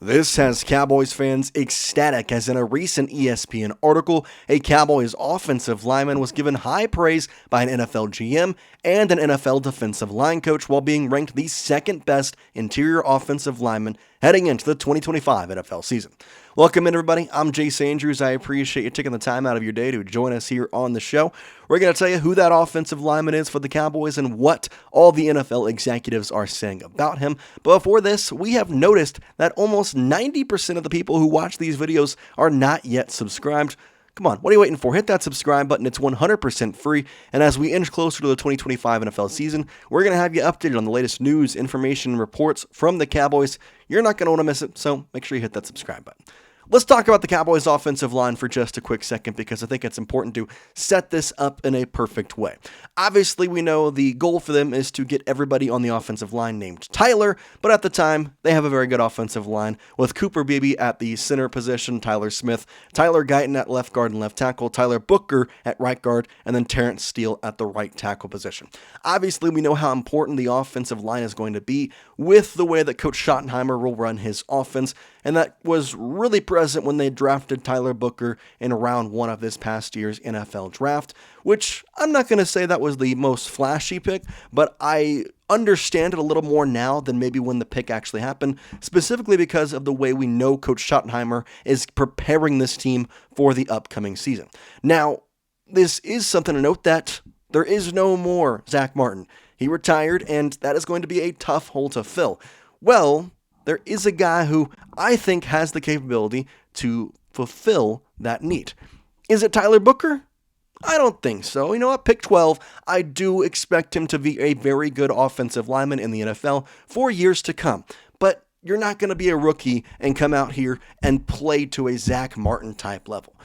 This has Cowboys fans ecstatic as in a recent ESPN article, a Cowboys offensive lineman was given high praise by an NFL GM and an NFL defensive line coach while being ranked the second best interior offensive lineman heading into the 2025 NFL season. Welcome in, everybody. I'm Jace Andrews. I appreciate you taking the time out of your day to join us here on the show. We're going to tell you who that offensive lineman is for the Cowboys and what all the NFL executives are saying about him. But before this, we have noticed that almost 90% of the people who watch these videos are not yet subscribed. Come on, what are you waiting for? Hit that subscribe button. It's 100% free. And as we inch closer to the 2025 NFL season, we're going to have you updated on the latest news, information, and reports from the Cowboys. You're not going to want to miss it, so make sure you hit that subscribe button. Let's talk about the Cowboys offensive line for just a quick second because I think it's important to set this up in a perfect way. Obviously, we know the goal for them is to get everybody on the offensive line named Tyler, but at the time, they have a very good offensive line with Cooper Beebe at the center position, Tyler Smith, Tyler Guyton at left guard and left tackle, Tyler Booker at right guard, and then Terrence Steele at the right tackle position. Obviously, we know how important the offensive line is going to be with the way that Coach Schottenheimer will run his offense, and that was really present when they drafted Tyler Booker in round one of this past year's NFL draft, which I'm not going to say that was the most flashy pick, but I understand it a little more now than maybe when the pick actually happened, specifically because of the way we know Coach Schottenheimer is preparing this team for the upcoming season. Now, this is something to note that there is no more Zach Martin. He retired, and that is going to be a tough hole to fill. Well, there is a guy who I think has the capability to fulfill that need. Is it Tyler Booker? I don't think so. You know, at pick 12, I do expect him to be a very good offensive lineman in the NFL for years to come. But you're not going to be a rookie and come out here and play to a Zach Martin type level.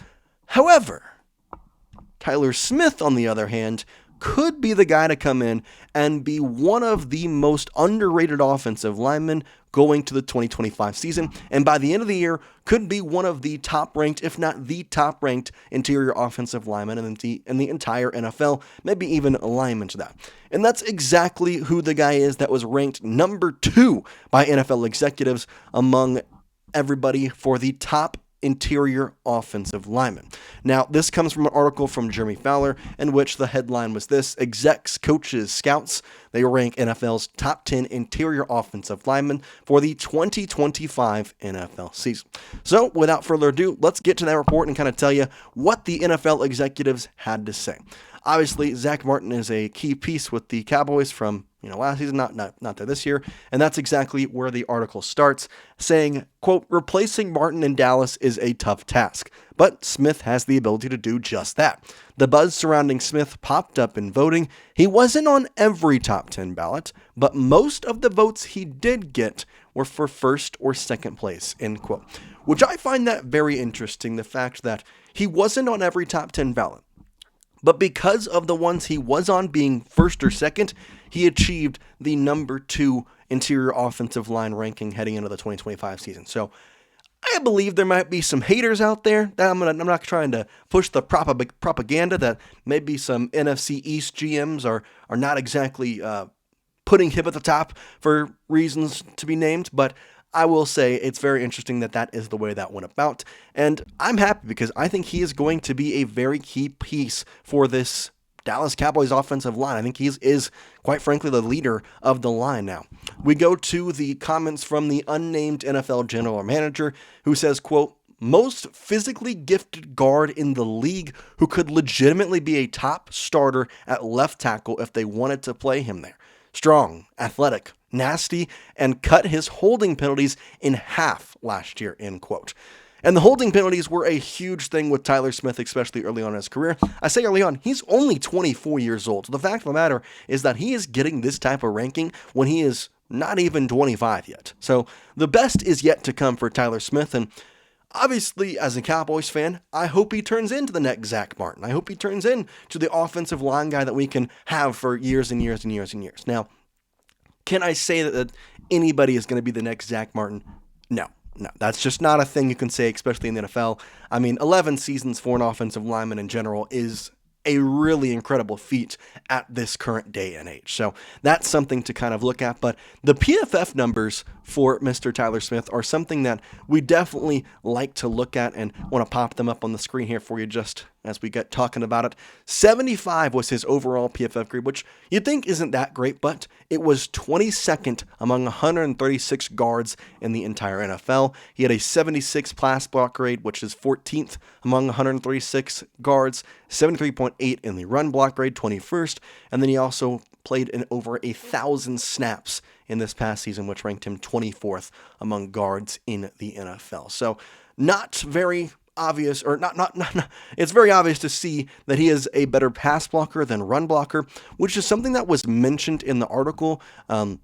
However, Tyler Smith, on the other hand, could be the guy to come in and be one of the most underrated offensive linemen going to the 2025 season, and by the end of the year, could be one of the top-ranked, if not the top-ranked, interior offensive linemen in the entire NFL, maybe even a lineman to that. And that's exactly who the guy is that was ranked number 2 by NFL executives among everybody for the top interior offensive lineman. Now, this comes from an article from Jeremy Fowler in which the headline was this: execs, coaches, scouts, they rank NFL's top 10 interior offensive linemen for the 2025 NFL season. So, without further ado, let's get to that report and kind of tell you what the NFL executives had to say. Obviously, Zach Martin is a key piece with the Cowboys from last season, not there this year, and that's exactly where the article starts, saying, quote, replacing Martin in Dallas is a tough task, but Smith has the ability to do just that. The buzz surrounding Smith popped up in voting. He wasn't on every top 10 ballot, but most of the votes he did get were for first or second place, end quote. Which I find that very interesting, the fact that he wasn't on every top 10 ballot. But because of the ones he was on being first or second, he achieved the number 2 interior offensive line ranking heading into the 2025 season. So I believe there might be some haters out there. I'm not trying to push the propaganda that maybe some NFC East GMs are not exactly putting him at the top for reasons to be named, but I will say it's very interesting that is the way that went about, and I'm happy because I think he is going to be a very key piece for this Dallas Cowboys offensive line. I think he is, quite frankly, the leader of the line now. We go to the comments from the unnamed NFL general manager who says, quote, most physically gifted guard in the league who could legitimately be a top starter at left tackle if they wanted to play him there. Strong, athletic, nasty, and cut his holding penalties in half last year, end quote. And the holding penalties were a huge thing with Tyler Smith, especially early on in his career. I say early on, he's only 24 years old. So the fact of the matter is that he is getting this type of ranking when he is not even 25 yet. So the best is yet to come for Tyler Smith, and obviously, as a Cowboys fan, I hope he turns into the next Zach Martin. I hope he turns into the offensive line guy that we can have for years and years and years and years. Now, can I say that anybody is going to be the next Zach Martin? No, that's just not a thing you can say, especially in the NFL. I mean, 11 seasons for an offensive lineman in general is a really incredible feat at this current day and age. So that's something to kind of look at. But the PFF numbers for Mr. Tyler Smith are something that we definitely like to look at, and want to pop them up on the screen here for you just as we get talking about it. 75 was his overall PFF grade, which you'd think isn't that great, but it was 22nd among 136 guards in the entire NFL. He had a 76 pass block grade, which is 14th among 136 guards, 73.8 in the run block grade, 21st, and then he also played in over 1,000 snaps in this past season, which ranked him 24th among guards in the NFL. So not very obvious, or not, it's very obvious to see that he is a better pass blocker than run blocker, which is something that was mentioned in the article, and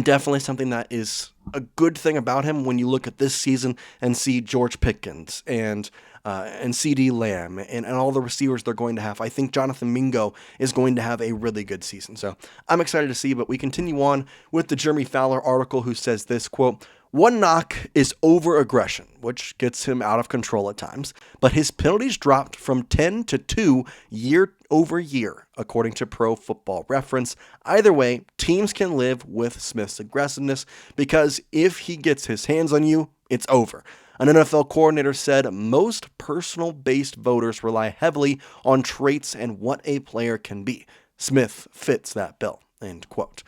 definitely something that is a good thing about him when you look at this season and see George Pickens and CeeDee Lamb and all the receivers they're going to have. I think Jonathan Mingo is going to have a really good season. So I'm excited to see, but we continue on with the Jeremy Fowler article, who says this, quote, "One knock is over-aggression, which gets him out of control at times, but his penalties dropped from 10 to 2 year over year, according to Pro Football Reference. Either way, teams can live with Smith's aggressiveness, because if he gets his hands on you, it's over." An NFL coordinator said most personal-based voters rely heavily on traits and what a player can be. Smith fits that bill, end quote.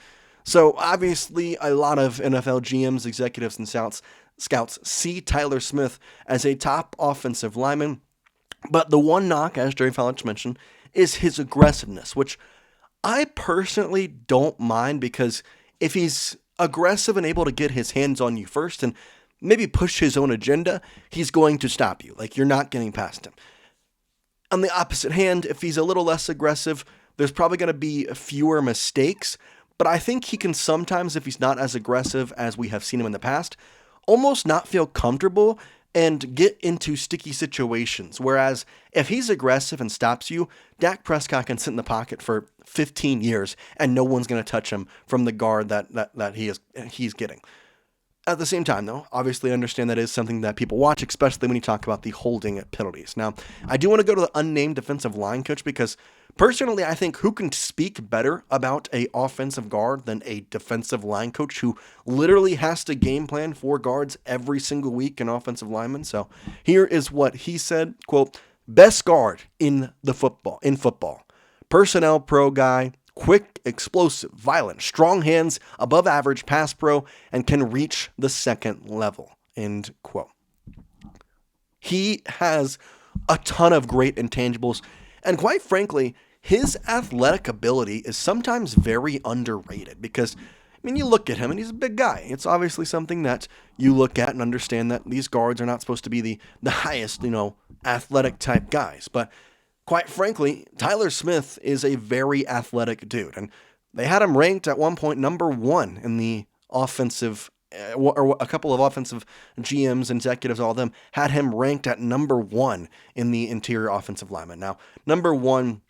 So obviously a lot of NFL GMs, executives, and scouts see Tyler Smith as a top offensive lineman, but the one knock, as Jerry Fowler mentioned, is his aggressiveness, which I personally don't mind, because if he's aggressive and able to get his hands on you first and maybe push his own agenda, he's going to stop you. Like, you're not getting past him. On the opposite hand, if he's a little less aggressive, there's probably going to be fewer mistakes, but I think he can sometimes, if he's not as aggressive as we have seen him in the past, almost not feel comfortable and get into sticky situations. Whereas if he's aggressive and stops you, Dak Prescott can sit in the pocket for 15 years and no one's going to touch him from the guard that he's getting. At the same time, though, obviously understand that is something that people watch, especially when you talk about the holding penalties. Now, I do want to go to the unnamed defensive line coach, because personally, I think who can speak better about a offensive guard than a defensive line coach who literally has to game plan for guards every single week, an offensive lineman. So here is what he said, quote, "Best guard in football. Personnel pro guy. Quick, explosive, violent, strong hands, above average pass pro, and can reach the second level," end quote. He has a ton of great intangibles, and quite frankly, his athletic ability is sometimes very underrated, because, I mean, you look at him and he's a big guy. It's obviously something that you look at and understand that these guards are not supposed to be the highest, athletic type guys, but quite frankly, Tyler Smith is a very athletic dude, and they had him ranked at one point number 1 in the offensive, or a couple of offensive GMs, executives, all of them had him ranked at number 1 in the interior offensive lineman. Now, number 1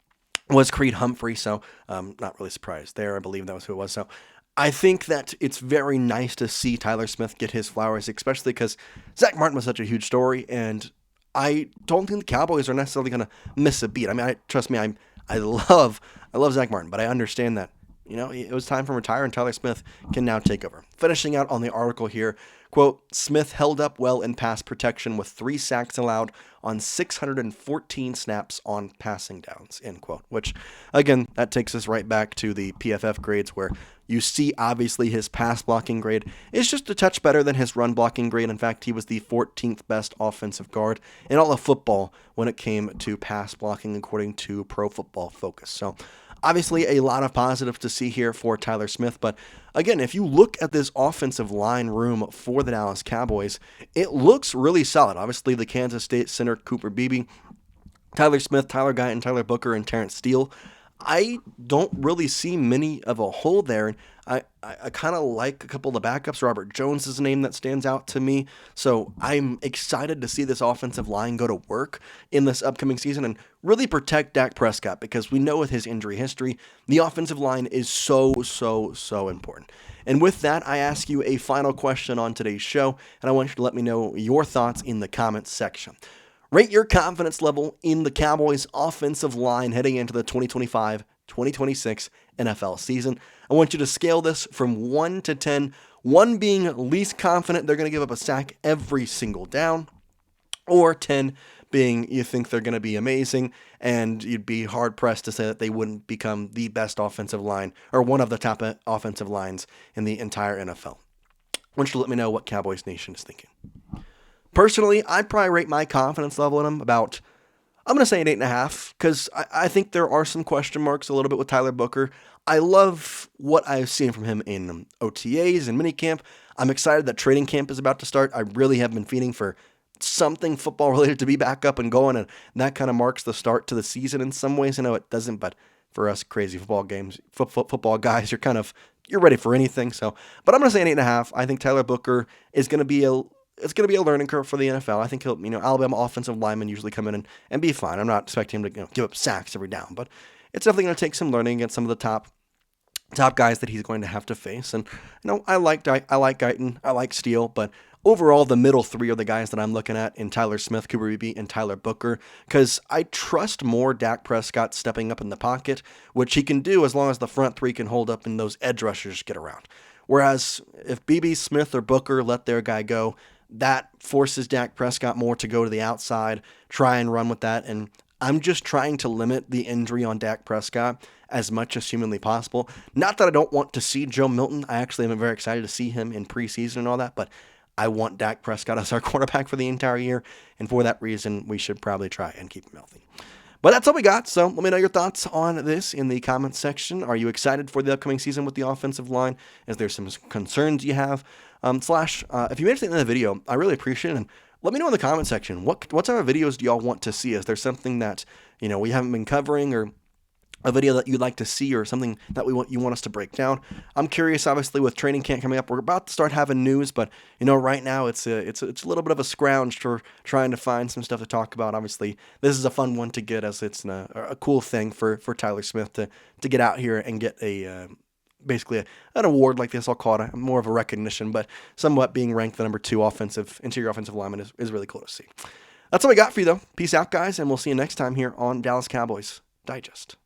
was Creed Humphrey, so not really surprised there. I believe that was who it was. So I think that it's very nice to see Tyler Smith get his flowers, especially because Zach Martin was such a huge story, and I don't think the Cowboys are necessarily going to miss a beat. I mean, trust me, I love Zach Martin, but I understand that, it was time for him to retire, and Tyler Smith can now take over. Finishing out on the article here, quote, "Smith held up well in pass protection with 3 sacks allowed on 614 snaps on passing downs," end quote. Which, again, that takes us right back to the PFF grades, where you see obviously his pass blocking grade is just a touch better than his run blocking grade. In fact, he was the 14th best offensive guard in all of football when it came to pass blocking, according to Pro Football Focus. So obviously a lot of positives to see here for Tyler Smith. But again, if you look at this offensive line room for the Dallas Cowboys, it looks really solid. Obviously, the Kansas State center, Cooper Beebe, Tyler Smith, Tyler Guyton, Tyler Booker, and Terrence Steele. I don't really see many of a hole there. And I kind of like a couple of the backups. Robert Jones is a name that stands out to me. So I'm excited to see this offensive line go to work in this upcoming season and really protect Dak Prescott, because we know with his injury history, the offensive line is so important. And with that, I ask you a final question on today's show, and I want you to let me know your thoughts in the comments section. Rate your confidence level in the Cowboys offensive line heading into the 2025-2026 NFL season. I want you to scale this from 1 to 10, 1 being least confident they're going to give up a sack every single down, or 10 being you think they're going to be amazing and you'd be hard-pressed to say that they wouldn't become the best offensive line or one of the top offensive lines in the entire NFL. I want you to let me know what Cowboys Nation is thinking. Personally, I'd probably rate my confidence level in him about, I'm going to say an 8.5, because I think there are some question marks a little bit with Tyler Booker. I love what I've seen from him in OTAs and minicamp. I'm excited that training camp is about to start. I really have been feeding for something football related to be back up and going, and that kind of marks the start to the season in some ways. I know it doesn't, but for us crazy football guys, you're ready for anything. So, but I'm going to say an 8.5. I think Tyler Booker is going to be it's going to be a learning curve for the NFL. I think he'll, Alabama offensive linemen usually come in and be fine. I'm not expecting him to give up sacks every down, but it's definitely going to take some learning against some of the top guys that he's going to have to face. And I like Guyton, I like Steele, but overall, the middle three are the guys that I'm looking at in Tyler Smith, Cooper Beebe, and Tyler Booker, because I trust more Dak Prescott stepping up in the pocket, which he can do as long as the front three can hold up and those edge rushers get around. Whereas if Beebe, Smith, or Booker let their guy go, that forces Dak Prescott more to go to the outside, try and run with that, and I'm just trying to limit the injury on Dak Prescott as much as humanly possible. Not that I don't want to see Joe Milton. I actually am very excited to see him in preseason and all that, but I want Dak Prescott as our quarterback for the entire year, and for that reason, we should probably try and keep him healthy. But that's all we got, so let me know your thoughts on this in the comments section. Are you excited for the upcoming season with the offensive line? Is there some concerns you have? If you made anything in the video, I really appreciate it, and let me know in the comment section, what type of videos do y'all want to see? Is there something that, we haven't been covering, or a video that you'd like to see, or something that you want us to break down? I'm curious, obviously, with training camp coming up, we're about to start having news, but right now it's a little bit of a scrounge for trying to find some stuff to talk about. Obviously, this is a fun one to get, as it's a cool thing for Tyler Smith to get out here and get basically an award like this. I'll call it more of a recognition, but somewhat being ranked the number 2 interior offensive lineman is really cool to see. That's all we got for you, though. Peace out, guys, and we'll see you next time here on Dallas Cowboys Digest.